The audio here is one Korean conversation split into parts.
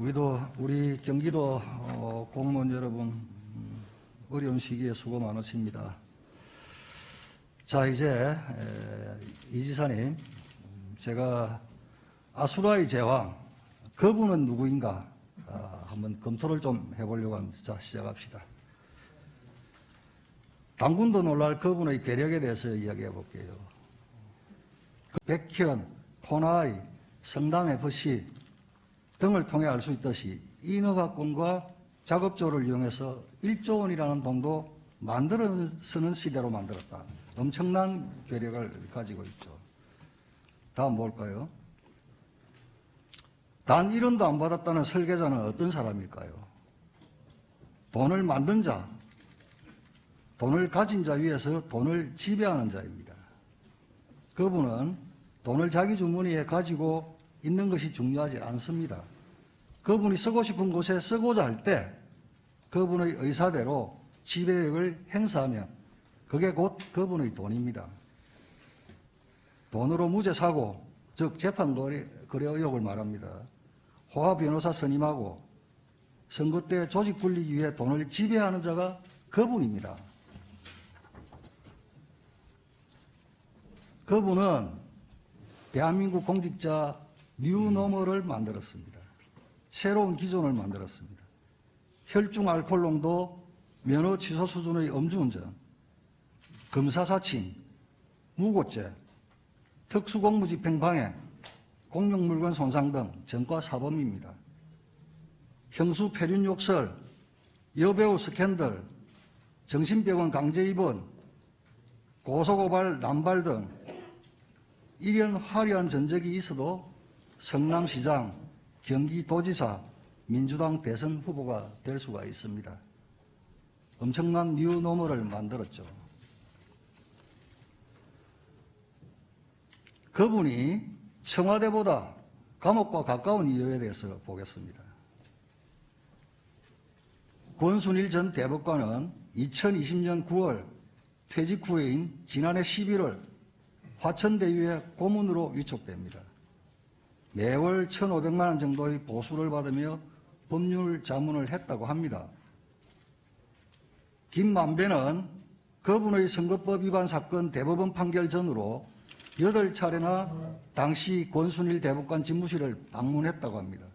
우리 경기도 공무원 여러분, 어려운 시기에 수고 많으십니다. 자, 이제 이 지사님, 제가 아수라의 제왕, 그분은 누구인가 한번 검토를 좀 해보려고 합니다. 자, 시작합시다. 당군도 놀랄 그분의 괴력에 대해서 이야기해 볼게요. 백현, 포나이, 성담FC 등을 통해 알 수 있듯이 인허가권과 작업조를 이용해서 1조 원이라는 돈도 만들어 쓰는 시대로 만들었다. 엄청난 괴력을 가지고 있죠. 다음 볼까요? 단 1원도 안 받았다는 설계자는 어떤 사람일까요? 돈을 만든 자, 돈을 가진 자 위에서 돈을 지배하는 자입니다. 그분은 돈을 자기 주머니에 가지고 있는 것이 중요하지 않습니다. 그분이 쓰고 싶은 곳에 쓰고자 할 때 그분의 의사대로 지배력을 행사하면 그게 곧 그분의 돈입니다. 돈으로 무죄 사고, 즉 재판 거래 의혹을 말합니다. 호화 변호사 선임하고 선거 때 조직 굴리기 위해 돈을 지배하는 자가 그분입니다. 그분은 대한민국 공직자 뉴노멀을 만들었습니다. 새로운 기존을 만들었습니다. 혈중 알코올 농도, 면허 취소 수준의 음주운전, 검사 사칭, 무고죄, 특수공무집행 방해, 공용물건 손상 등 전과 사범입니다. 형수 폐륜 욕설, 여배우 스캔들, 정신병원 강제 입원, 고소고발 남발 등 이런 화려한 전적이 있어도 성남시장, 경기도지사, 민주당 대선 후보가 될 수가 있습니다. 엄청난 뉴노멀을 만들었죠. 그분이 청와대보다 감옥과 가까운 이유에 대해서 보겠습니다. 권순일 전 대법관은 2020년 9월 퇴직 후에인 지난해 11월 화천대유의 고문으로 위촉됩니다. 매월 1,500만 원 정도의 보수를 받으며 법률 자문을 했다고 합니다. 김만배는 그분의 선거법 위반 사건 대법원 판결 전후로 8차례나 당시 권순일 대법관 집무실을 방문했다고 합니다.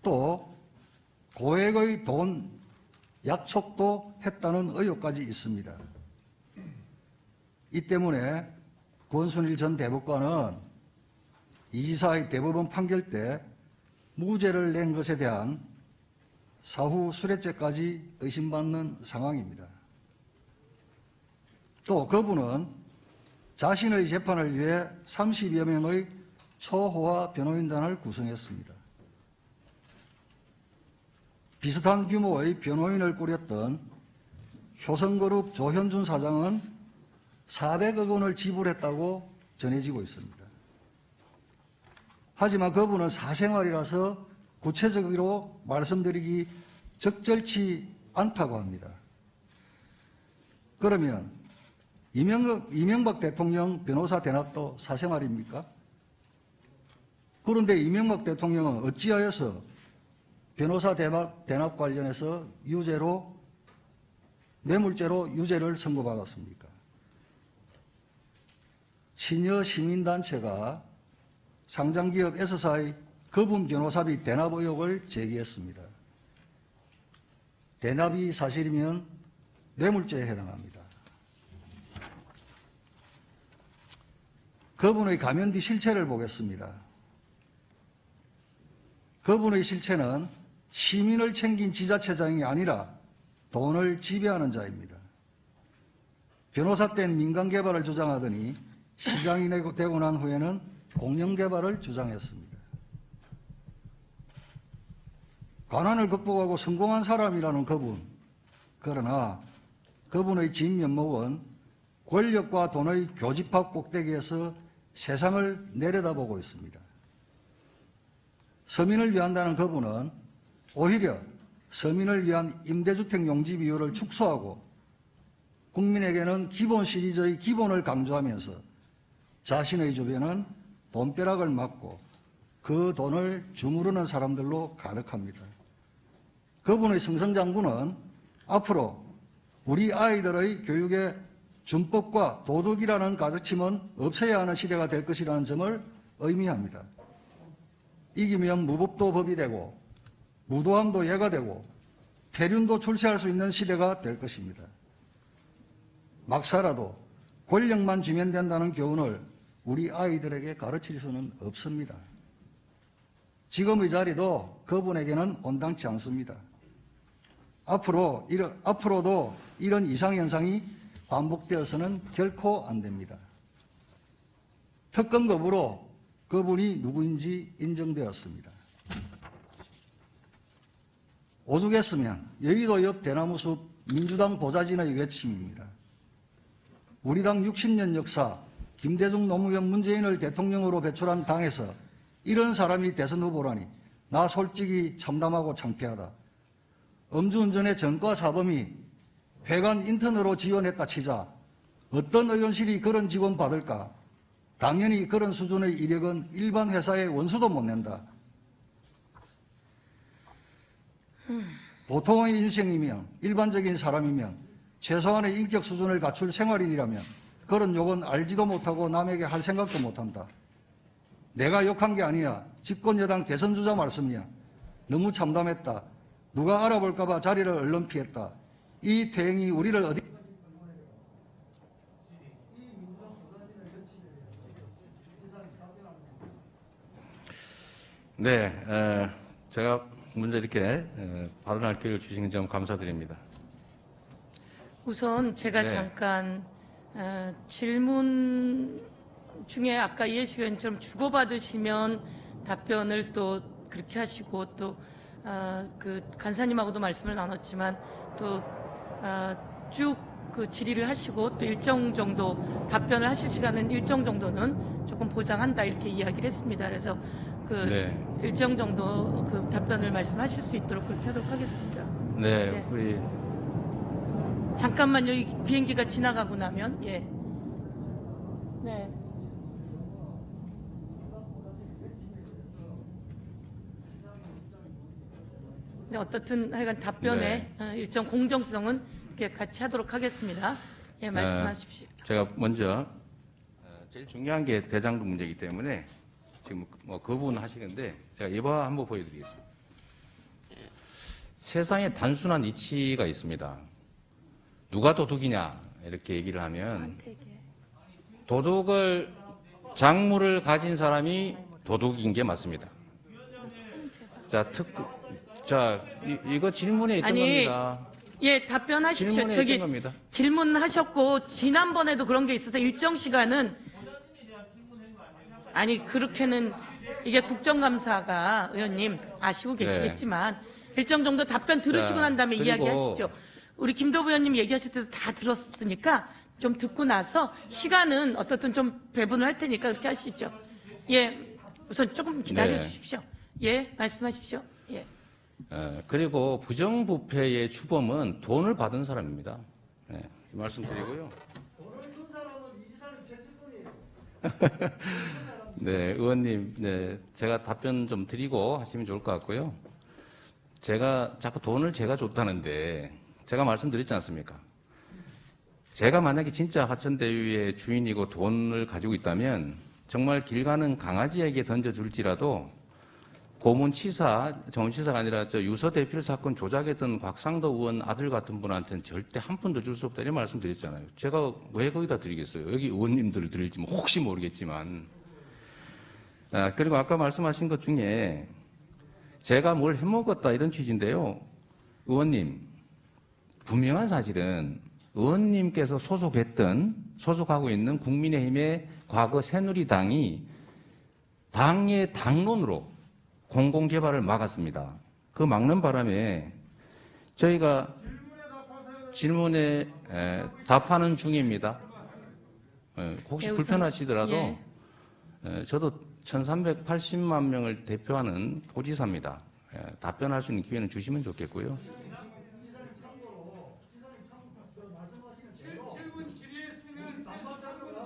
또 고액의 돈 약속도 했다는 의혹까지 있습니다. 이 때문에 권순일 전 대법관은 이 지사의 대법원 판결 때 무죄를 낸 것에 대한 사후 수뢰죄까지 의심받는 상황입니다. 또 그분은 자신의 재판을 위해 30여 명의 초호화 변호인단을 구성했습니다. 비슷한 규모의 변호인을 꾸렸던 효성그룹 조현준 사장은 400억 원을 지불했다고 전해지고 있습니다. 하지만 그분은 사생활이라서 구체적으로 말씀드리기 적절치 않다고 합니다. 그러면 이명박 대통령 변호사 대납도 사생활입니까? 그런데 이명박 대통령은 어찌하여서 변호사 대납 관련해서 뇌물죄로 유죄를 선고받았습니까? 친여 시민단체가 상장기업 S사의 그분 변호사비 대납 의혹을 제기했습니다. 대납이 사실이면 뇌물죄에 해당합니다. 그분의 가면 뒤 실체를 보겠습니다. 그분의 실체는 시민을 챙긴 지자체장이 아니라 돈을 지배하는 자입니다. 변호사 땐 민간개발을 주장하더니 시장이 되고 난 후에는 공영개발을 주장했습니다. 가난을 극복하고 성공한 사람이라는 그분, 그러나 그분의 진면목은 권력과 돈의 교집합 꼭대기에서 세상을 내려다보고 있습니다. 서민을 위한다는 그분은 오히려 서민을 위한 임대주택 용지 비율을 축소하고 국민에게는 기본 시리즈의 기본을 강조하면서 자신의 주변은 돈벼락을 맞고 그 돈을 주무르는 사람들로 가득합니다. 그분의 승승장구는 앞으로 우리 아이들의 교육에 준법과 도덕이라는 가르침은 없어야 하는 시대가 될 것이라는 점을 의미합니다. 이기면 무법도 법이 되고 무도함도 예가 되고 폐륜도 출세할 수 있는 시대가 될 것입니다. 막 살아도 권력만 쥐면 된다는 교훈을 우리 아이들에게 가르칠 수는 없습니다. 지금의 자리도 그분에게는 온당치 않습니다. 앞으로도 이런 이상현상이 반복되어서는 결코 안 됩니다. 특검 거부로 그분이 누구인지 인정되었습니다. 오죽했으면 여의도 옆 대나무숲 민주당 보좌진의 외침입니다. 우리 당 60년 역사 김대중 노무현 문재인을 대통령으로 배출한 당에서 이런 사람이 대선 후보라니 나 솔직히 참담하고 창피하다. 음주운전의 전과 사범이 회관 인턴으로 지원했다 치자 어떤 의원실이 그런 직원 받을까? 당연히 그런 수준의 이력은 일반 회사의 원수도 못 낸다. 보통의 인생이며 일반적인 사람이며 최소한의 인격 수준을 갖출 생활인이라면 그런 욕은 알지도 못하고 남에게 할 생각도 못한다. 내가 욕한 게 아니야. 집권여당 대선주자 말씀이야. 너무 참담했다. 누가 알아볼까 봐 자리를 얼른 피했다. 이 퇴행이 우리를 어디 네, 제가 먼저 이렇게 발언할 기회를 주신 점 감사드립니다. 우선 제가 네. 잠깐 질문 중에 아까 이해식 의원처럼 주고받으시면 답변을 또 그렇게 하시고 또 그 간사님하고도 말씀을 나눴지만 또 쭉 그 질의를 하시고 또 일정 정도 답변을 하실 시간은 일정 정도는 조금 보장한다 이렇게 이야기를 했습니다. 그래서 그 네. 일정 정도 그 답변을 말씀하실 수 있도록 그렇게 하도록 하겠습니다. 네, 네. 우리 잠깐만요. 이 비행기가 지나가고 나면 예. 네. 네, 어떻든 하여간 답변에 일정 공정성은 이렇게 같이 하도록 하겠습니다. 예, 말씀하십시오. 제가 먼저 제일 중요한 게 대장동 문제이기 때문에 지금 뭐 그 부분 하시는데 제가 예화 한번 보여드리겠습니다. 세상에 단순한 이치가 있습니다. 누가 도둑이냐 이렇게 얘기를 하면 도둑을 작물을 가진 사람이 도둑인 게 맞습니다. 자, 이거 질문에 있던 겁니다. 예, 답변하십시오. 질문에 저기 있던 겁니다. 질문하셨고 지난번에도 그런 게 있어서 일정 시간은 아니 그렇게는 이게 국정감사가 의원님 아시고 계시겠지만 일정 정도 답변 들으시고 자, 난 다음에 그리고 이야기하시죠. 우리 김도부 의원님 얘기하실 때도 다 들었으니까 좀 듣고 나서 시간은 어떻든 좀 배분을 할 테니까 그렇게 하시죠. 예, 우선 조금 기다려 네. 주십시오. 예, 말씀하십시오. 예. 그리고 부정부패의 주범은 돈을 받은 사람입니다. 네, 이 말씀 드리고요. 돈을 준 사람은 이 지사는 최측근이에요. 네, 의원님, 네, 제가 답변 좀 드리고 하시면 좋을 것 같고요. 제가 자꾸 돈을 제가 줬다는데 제가 말씀드렸지 않습니까? 제가 만약에 진짜 하천대유의 주인이고 돈을 가지고 있다면 정말 길 가는 강아지에게 던져줄지라도 고문치사, 정치사가 아니라 저 유서 대필 사건 조작했던 곽상도 의원 아들 같은 분한테는 절대 한 푼도 줄 수 없다 이런 말씀 드렸잖아요. 제가 왜 거기다 드리겠어요? 여기 의원님들 드릴지 혹시 모르겠지만. 그리고 아까 말씀하신 것 중에 제가 뭘 해먹었다 이런 취지인데요. 의원님, 분명한 사실은 의원님께서 소속하고 있는 국민의힘의 과거 새누리당이 당의 당론으로 공공개발을 막았습니다. 그 막는 바람에 저희가 질문에 답하는 중입니다. 혹시 네, 우선, 불편하시더라도 저도 1380만 명을 대표하는 도지사입니다. 답변할 수 있는 기회는 주시면 좋겠고요. 질문 질의했으면 반박 자료가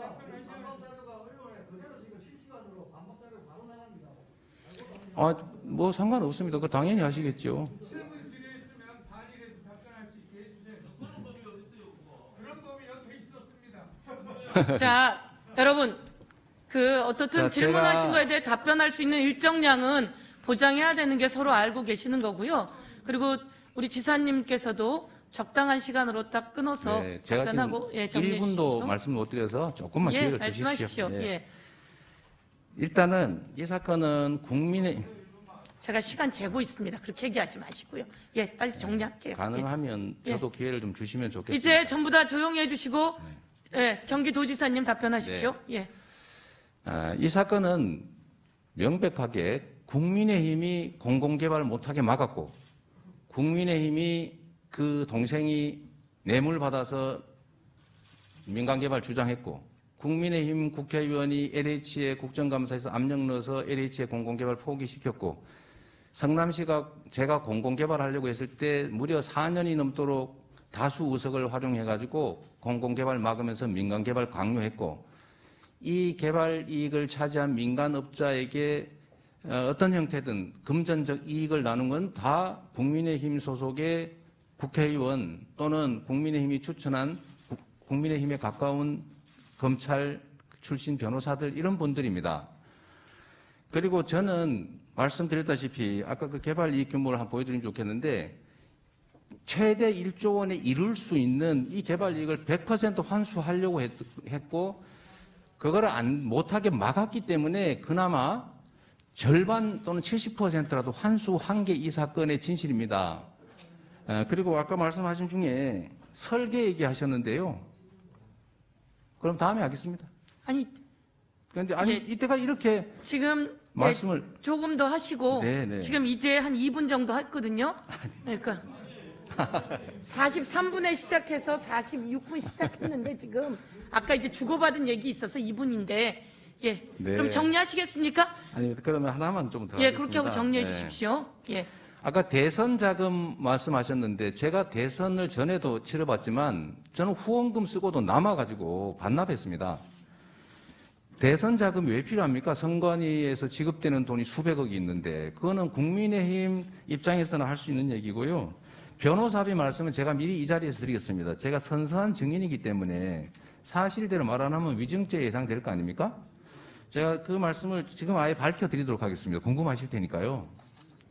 언론에 그대로 지금 실시간으로 반박 자료 바로 나갑니다. 뭐 상관없습니다. 그 당연히 하시겠죠. 질문 질의했으면 반일에도 답변할 수 있게 해주세요. 그런 법이 여태 있었습니다. 자, 여러분, 어떻든 자, 질문하신 제가- 거에 대해 답변할 수 있는 일정량은 보장해야 되는 게 서로 알고 계시는 거고요. 그리고 우리 지사님께서도 적당한 시간으로 딱 끊어서 네, 제가 지금 답변하고 정리해 1분도 주십시오. 말씀 못 드려서 조금만 예, 기회를 주십시오. 말씀하십시오. 예. 예. 일단은 이 사건은 국민의 제가 시간 재고 있습니다. 그렇게 얘기하지 마시고요. 예, 빨리 정리할게요. 가능하면 예. 저도 기회를 좀 주시면 예. 좋겠습니다. 이제 전부 다 조용히 해주시고, 예, 경기도지사님 답변하십시오. 예. 이 사건은 명백하게 국민의힘이 공공개발 못하게 막았고 국민의힘이 그 동생이 뇌물 받아서 민간개발 주장했고 국민의힘 국회의원이 LH에 국정감사에서 압력 넣어서 LH의 공공개발 포기시켰고 성남시가 제가 공공개발하려고 했을 때 무려 4년이 넘도록 다수 의석을 활용해가지고 공공개발 막으면서 민간개발 강요했고 이 개발 이익을 차지한 민간업자에게 어떤 형태든 금전적 이익을 나눈 건 다 국민의힘 소속의 국회의원 또는 국민의힘이 추천한 국민의힘에 가까운 검찰 출신 변호사들 이런 분들입니다. 그리고 저는 말씀드렸다시피 아까 그 개발 이익 규모를 한번 보여드리면 좋겠는데 최대 1조 원에 이룰 수 있는 이 개발 이익을 100% 환수하려고 했고 그거를 못하게 막았기 때문에 그나마 절반 또는 70%라도 환수한 게 이 사건의 진실입니다. 그리고 아까 말씀하신 중에 설계 얘기하셨는데요. 그럼 다음에 하겠습니다. 아니, 그런데 아니 예. 이때가 이렇게 지금 말씀을 조금 더 하시고 네, 네. 지금 이제 한 2분 정도 했거든요. 그러니까 43분에 시작해서 46분 시작했는데 지금 아까 이제 주고받은 얘기 있어서 2분인데 예. 네. 그럼 정리하시겠습니까? 아니 그러면 하나만 좀 더 예, 하겠습니다. 그렇게 하고 정리해 네. 주십시오. 예. 아까 대선 자금 말씀하셨는데 제가 대선을 전에도 치러봤지만 저는 후원금 쓰고도 남아가지고 반납했습니다. 대선 자금 왜 필요합니까? 선관위에서 지급되는 돈이 수백억이 있는데 그거는 국민의힘 입장에서는 할 수 있는 얘기고요. 변호사비 말씀은 제가 미리 이 자리에서 드리겠습니다. 제가 선서한 증인이기 때문에 사실대로 말 안 하면 위증죄에 해당될 거 아닙니까? 제가 그 말씀을 지금 아예 밝혀드리도록 하겠습니다. 궁금하실 테니까요.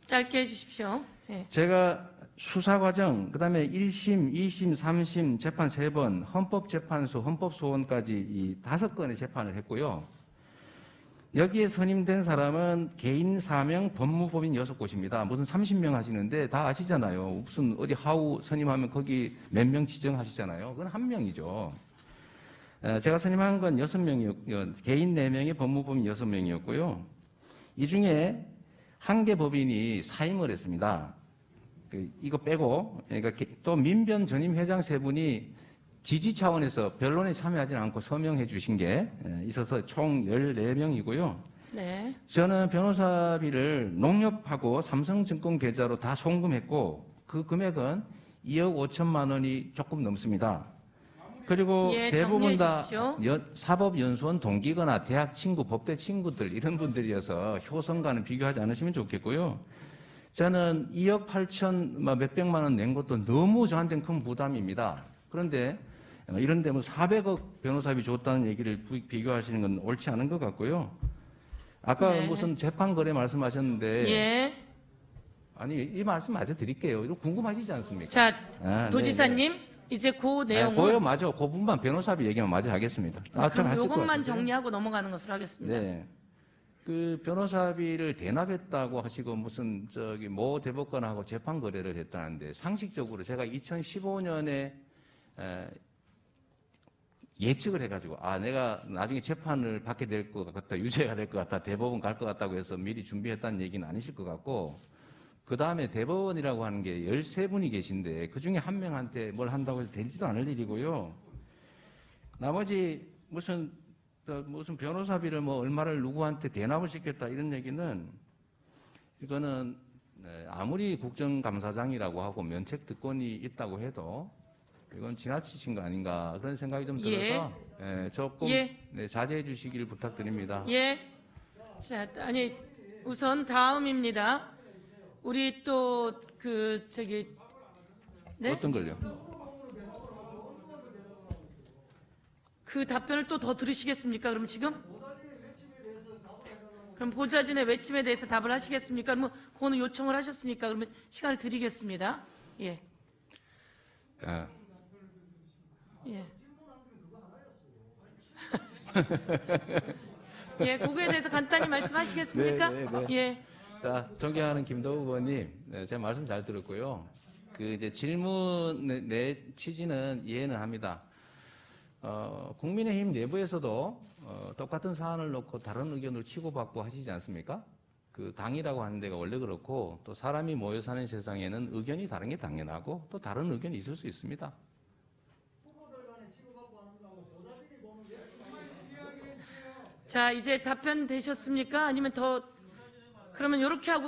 짧게 해 주십시오. 예. 제가 수사 과정, 그 다음에 1심, 2심, 3심 재판 3번, 헌법재판소, 헌법소원까지 이 5건의 재판을 했고요. 여기에 선임된 사람은 개인 사명 법무법인 6곳입니다. 무슨 30명 하시는데 다 아시잖아요. 무슨 어디 하우 선임하면 거기 몇 명 지정하시잖아요. 그건 한 명이죠. 제가 선임한 건 6명이었고요. 개인 4명의 법무법인 6명이었고요. 이 중에 한 개 법인이 사임을 했습니다. 이거 빼고, 그러니까 또 민변 전임 회장 3분이 지지 차원에서 변론에 참여하지 않고 서명해 주신 게 있어서 총 14명이고요. 네. 저는 변호사비를 농협하고 삼성증권 계좌로 다 송금했고 그 금액은 2억 5천만 원이 조금 넘습니다. 그리고 예, 대부분 다 정리해 사법연수원 동기거나 대학 친구, 법대 친구들 이런 분들이어서 효성과는 비교하지 않으시면 좋겠고요. 저는 2억 8천 몇백만 원 낸 것도 너무 저한테는 큰 부담입니다. 그런데 이런 데뭐 400억 변호사비 줬다는 얘기를 비교하시는 건 옳지 않은 것 같고요. 아까 네. 무슨 재판 거래 말씀하셨는데 예. 아니 이 말씀 마저 드릴게요. 이거 궁금하시지 않습니까? 자, 아, 도지사님 이제 그 내용은 고요 맞아. 그 부분만 변호사비 얘기만 마저 하겠습니다. 좀 그럼 하실 것 요것만 같은데요? 정리하고 넘어가는 것으로 하겠습니다. 네. 그 변호사비를 대납했다고 하시고 무슨 저기 모 대법관하고 재판 거래를 했다는데 상식적으로 제가 2015년에 예측을 해가지고 내가 나중에 재판을 받게 될 것 같다, 유죄가 될 것 같다, 대법원 갈 것 같다고 해서 미리 준비했다는 얘기는 아니실 것 같고 그 다음에 대법원이라고 하는 게 13분이 계신데 그 중에 한 명한테 뭘 한다고 해서 되지도 않을 일이고요. 나머지 무슨 변호사비를 뭐 얼마를 누구한테 대납을 시켰다 이런 얘기는 이거는 아무리 국정감사장이라고 하고 면책 특권이 있다고 해도 이건 지나치신 거 아닌가 그런 생각이 좀 들어서 조금 예. 자제해 주시길 부탁드립니다. 예. 자, 아니 우선 다음입니다. 우리 또 네? 어떤 걸요? 그 답변을 또 더 들으시겠습니까? 그럼 지금? 그럼 보좌진의 외침에 대해서 답을 하시겠습니까? 그러면 그거는 요청을 하셨으니까 그러면 시간을 드리겠습니다. 예. 아, 예. 예, 그거에 대해서 간단히 말씀하시겠습니까? 네, 네, 네. 예. 자, 존경하는 김도우 의원님, 네, 제 말씀 잘 들었고요. 그 이제 질문 내 취지는 이해는 합니다. 국민의힘 내부에서도 똑같은 사안을 놓고 다른 의견을 치고받고 하시지 않습니까? 그 당이라고 하는 데가 원래 그렇고 또 사람이 모여 사는 세상에는 의견이 다른 게 당연하고 또 다른 의견이 있을 수 있습니다. 자, 이제 답변 되셨습니까? 아니면 더 그러면 이렇게 하고